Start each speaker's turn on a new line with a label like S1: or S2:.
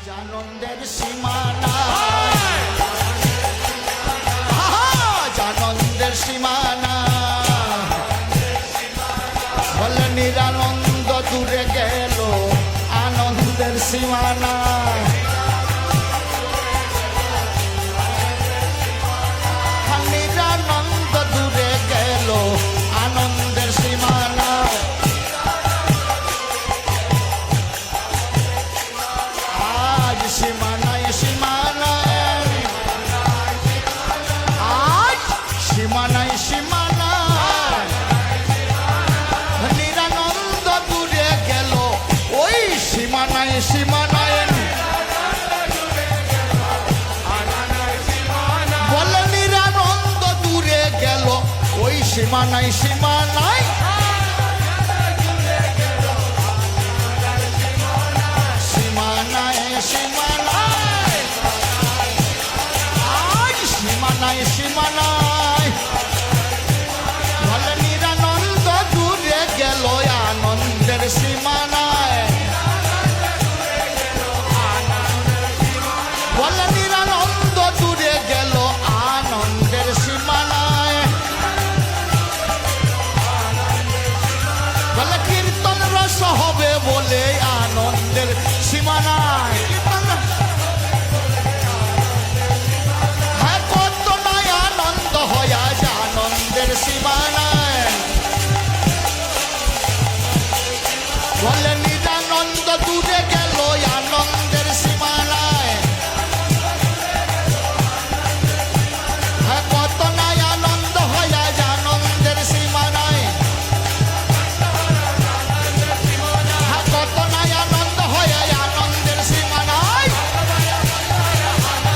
S1: আনন্দের সীমানা, আনন্দের সীমানা, বলে নিরানন্দ দূরে গেল আনন্দের সীমানা। নিরানন্দ দূরে গেল আনন্দের সীমানা। আজ সীমানায় সীমানায়, আজ সীমানায় সীমানায়, নিরানন্দ দূরে গেল ওই সীমানায় সীমানায়। বলে নিরানন্দ দূরে গেল ওই সীমানায় সীমানায়।